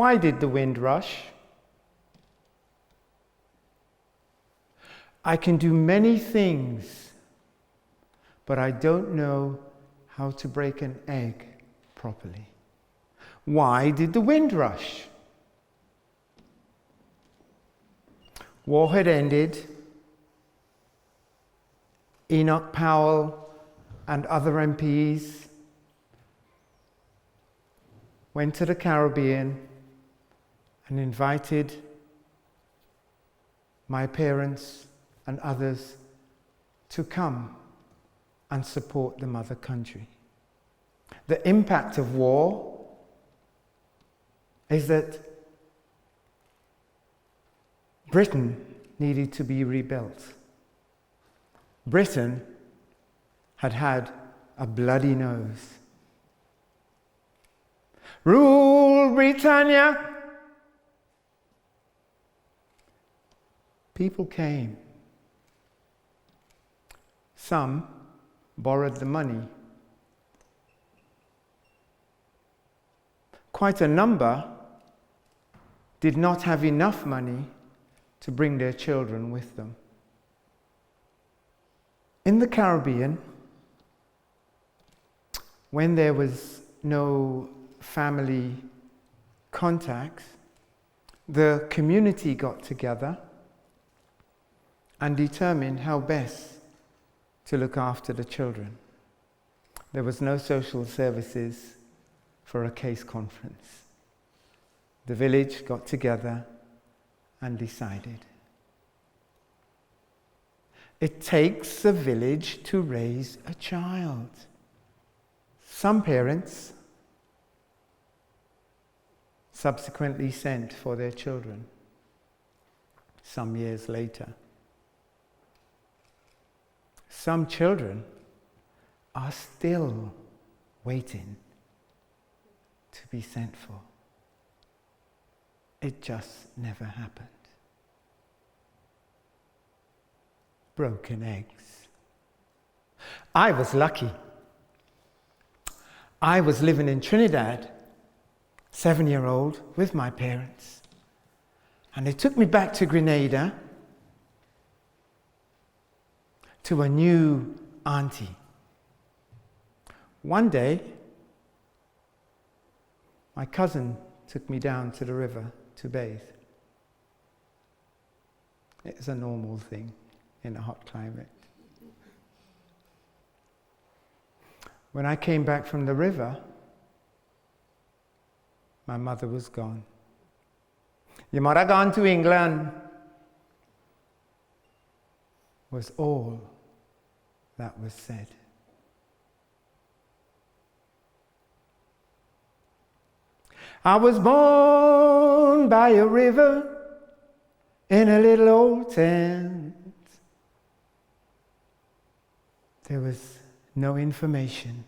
Why did the wind rush? I can do many things, but I don't know how to break an egg properly. Why did the wind rush? War had ended. Enoch Powell and other MPs went to the Caribbean and invited my parents and others to come and support the mother country. The impact of war is that Britain needed to be rebuilt. Britain had had a bloody nose. Rule Britannia! People came. Some borrowed the money. Quite a number did not have enough money to bring their children with them. In the Caribbean, when there was no family contacts, the community got together and determined how best to look after the children. There was no social services for a case conference. The village got together and decided. It takes a village to raise a child. Some parents subsequently sent for their children some years later. Some children are still waiting to be sent for. It just never happened. Broken eggs. I was lucky. I was living in Trinidad, 7-year-old, with my parents. And they took me back to Grenada to a new auntie. One day, my cousin took me down to the river to bathe. It's a normal thing in a hot climate. When I came back from the river, my mother was gone. Your mother gone to England, was all that was said. I was born by a river in a little old tent. There was no information,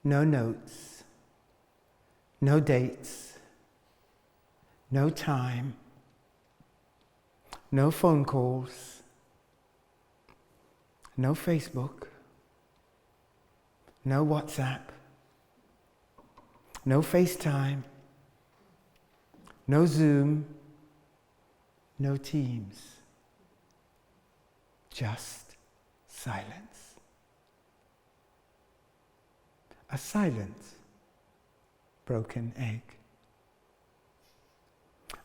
no notes, no dates, no time, no phone calls, no Facebook, no WhatsApp, no FaceTime, no Zoom, no Teams. Just silence. A silent, broken egg.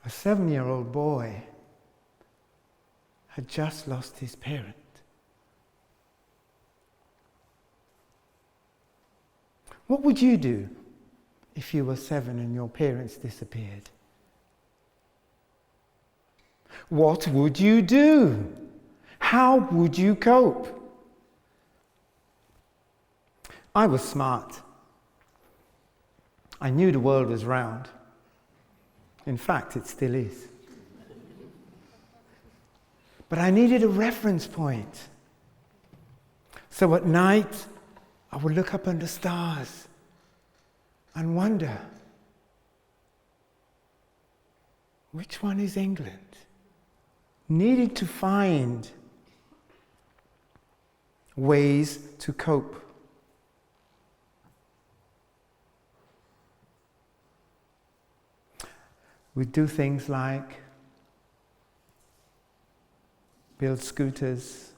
A 7-year-old boy had just lost his parent. What would you do if you were 7 and your parents disappeared? What would you do? How would you cope? I was smart. I knew the world was round. In fact, it still is. But I needed a reference point. So at night, I would look up at the stars and wonder, which one is England? Needed to find ways to cope. We'd do things like build scooters,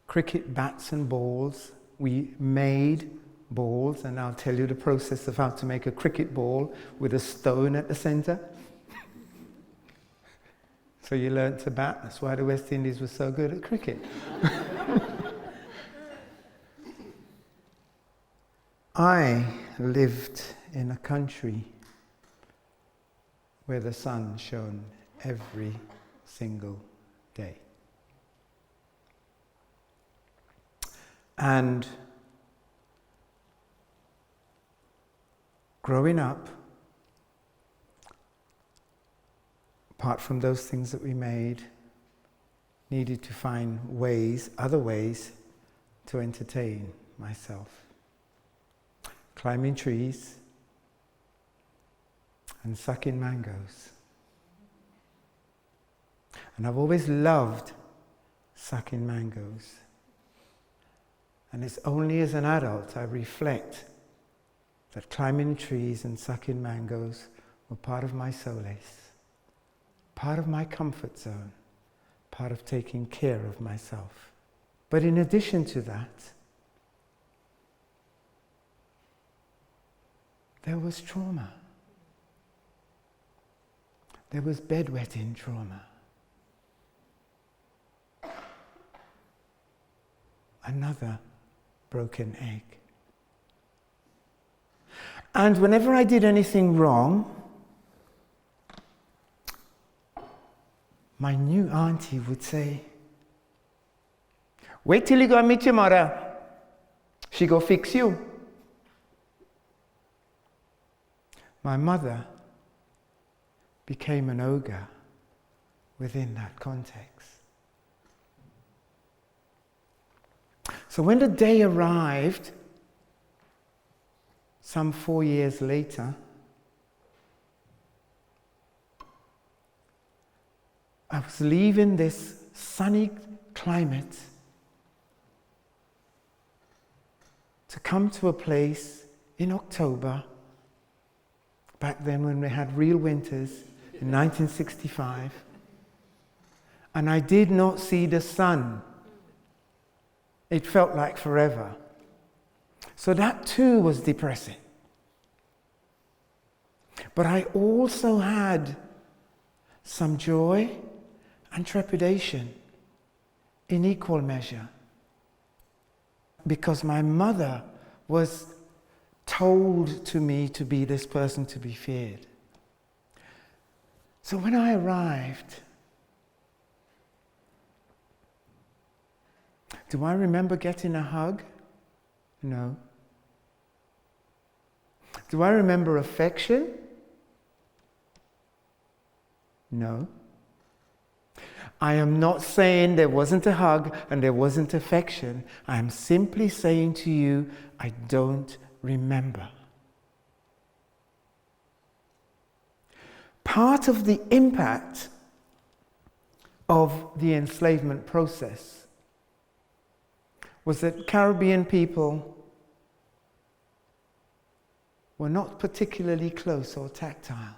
cricket bats and balls. We made balls, and I'll tell you the process of how to make a cricket ball with a stone at the center. So you learnt to bat. That's why the West Indies were so good at cricket. I lived in a country where the sun shone every single day. And growing up, apart from those things that we made, needed to find ways, other ways, to entertain myself. Climbing trees and sucking mangoes. And I've always loved sucking mangoes. And it's only as an adult I reflect that climbing trees and sucking mangoes were part of my solace, part of my comfort zone, part of taking care of myself. But in addition to that, there was trauma. There was bedwetting trauma. Another broken egg. And whenever I did anything wrong, my new auntie would say, "Wait till you go and meet your mother. She go fix you." My mother became an ogre within that context. So when the day arrived, some 4 years later, I was leaving this sunny climate to come to a place in October, back then when we had real winters, in 1965, and I did not see the sun. It felt like forever. So that too was depressing. But I also had some joy and trepidation in equal measure, because my mother was told to me to be this person to be feared. So when I arrived, do I remember getting a hug? No. Do I remember affection? No. I am not saying there wasn't a hug and there wasn't affection. I am simply saying to you, I don't remember. Part of the impact of the enslavement process was that Caribbean people were not particularly close or tactile.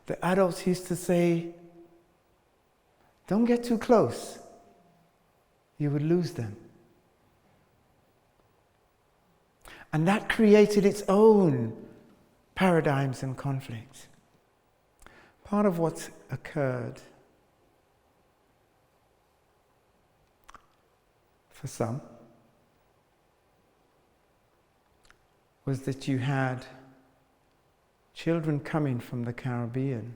The adults used to say, "Don't get too close, you would lose them." And that created its own paradigms and conflicts. Part of what's occurred for some was that you had children coming from the Caribbean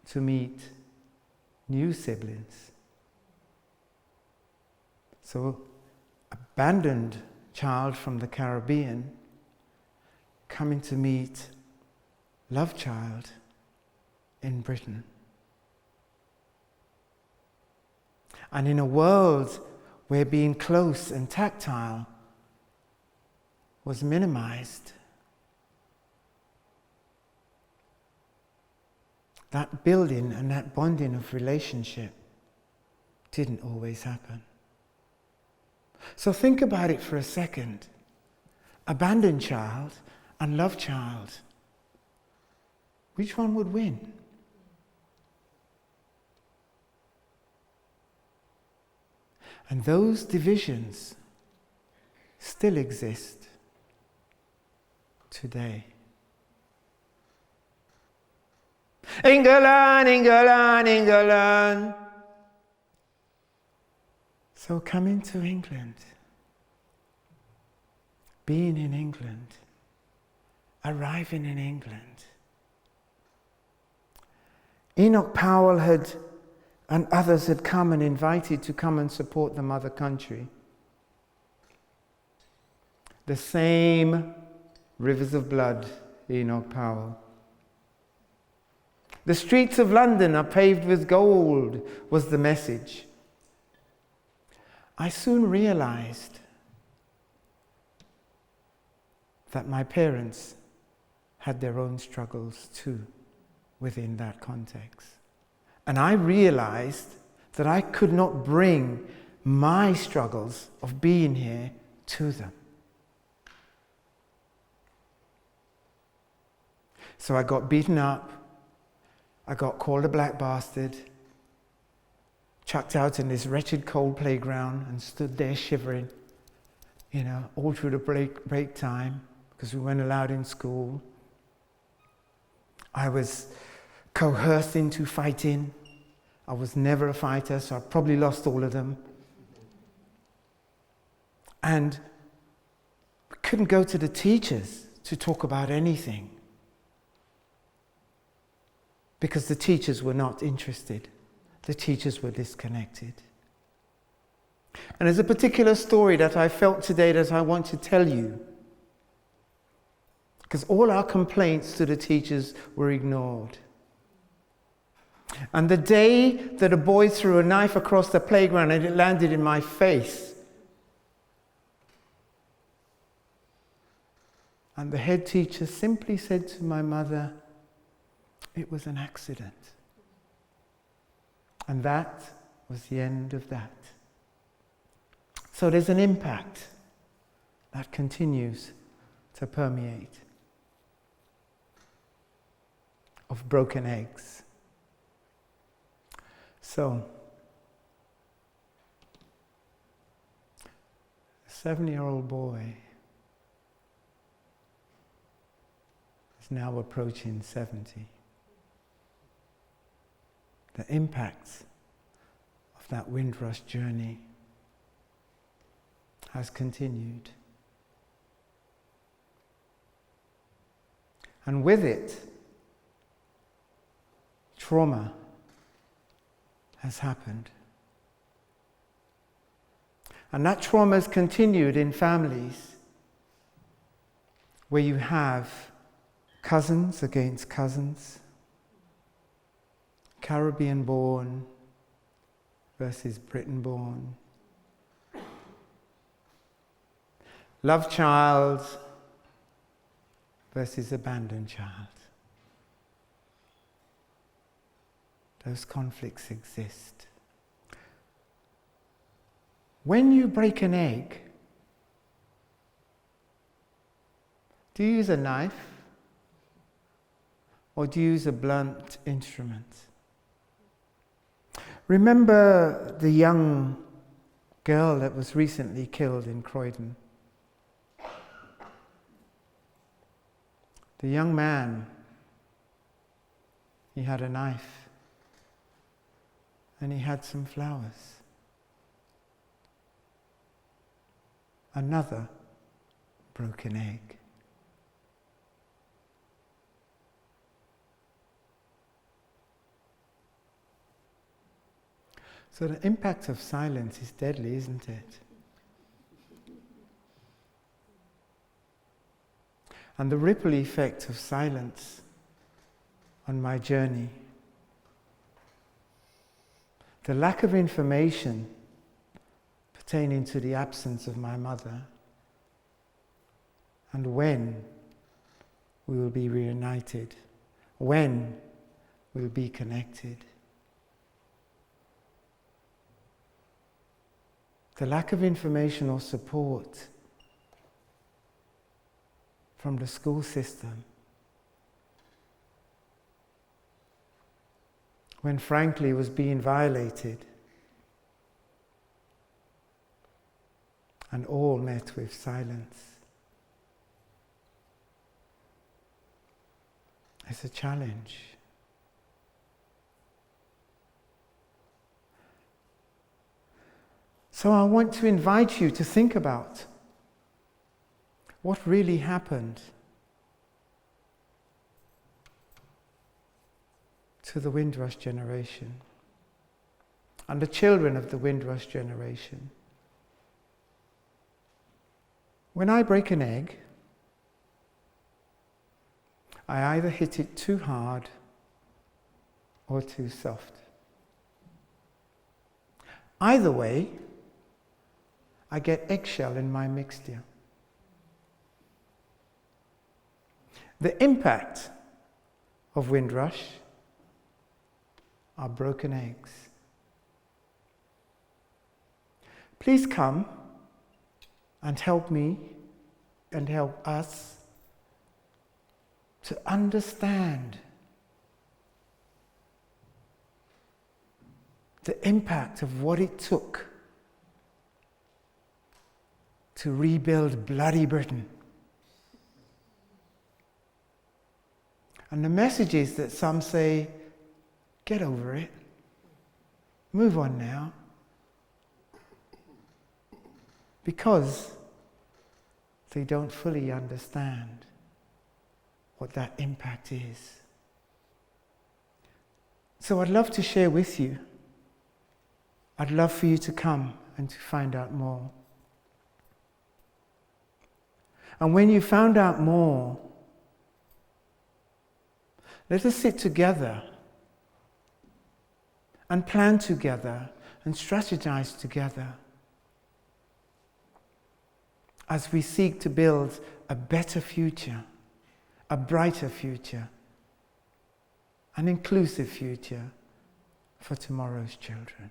to meet new siblings. So, abandoned child from the Caribbean coming to meet love child in Britain. And in a world where being close and tactile was minimized, that building and that bonding of relationship didn't always happen. So think about it for a second. Abandoned child, and love child, which one would win? And those divisions still exist today. England, England, England. So coming to England, being in England, arriving in England. Enoch Powell and others had come and invited to come and support the mother country. The same rivers of blood, Enoch Powell. The streets of London are paved with gold, was the message. I soon realized that my parents had their own struggles too within that context. And I realized that I could not bring my struggles of being here to them. So I got beaten up, I got called a black bastard, chucked out in this wretched cold playground and stood there shivering, all through the break time because we weren't allowed in school. I was coerced into fighting. I was never a fighter, so I probably lost all of them. And we couldn't go to the teachers to talk about anything because the teachers were not interested. The teachers were disconnected. And there's a particular story that I felt today that I want to tell you, because all our complaints to the teachers were ignored. And the day that a boy threw a knife across the playground and it landed in my face, and the head teacher simply said to my mother, "It was an accident." And that was the end of that. So there's an impact that continues to permeate of broken eggs. So, a 7-year-old boy is now approaching 70. The impact of that Windrush journey has continued. And with it, trauma has happened. And that trauma has continued in families where you have cousins against cousins, Caribbean-born versus Britain-born, love child versus abandoned child. Those conflicts exist. When you break an egg, do you use a knife or do you use a blunt instrument? Remember the young girl that was recently killed in Croydon? The young man, he had a knife and he had some flowers. Another broken egg. So the impact of silence is deadly, isn't it? And the ripple effect of silence on my journey, the lack of information pertaining to the absence of my mother, and when we will be reunited, when we'll be connected. The lack of information or support from the school system, when frankly was being violated, and all met with silence. It's a challenge. So I want to invite you to think about what really happened to the Windrush generation and the children of the Windrush generation. When I break an egg, I either hit it too hard or too soft. Either way, I get eggshell in my mixture. The impact of Windrush are broken eggs. Please come and help me and help us to understand the impact of what it took to rebuild bloody Britain. And the message is that some say, get over it, move on now, because they don't fully understand what that impact is. So I'd love to share with you. I'd love for you to come and to find out more. And when you found out more, let us sit together and plan together and strategize together as we seek to build a better future, a brighter future, an inclusive future for tomorrow's children.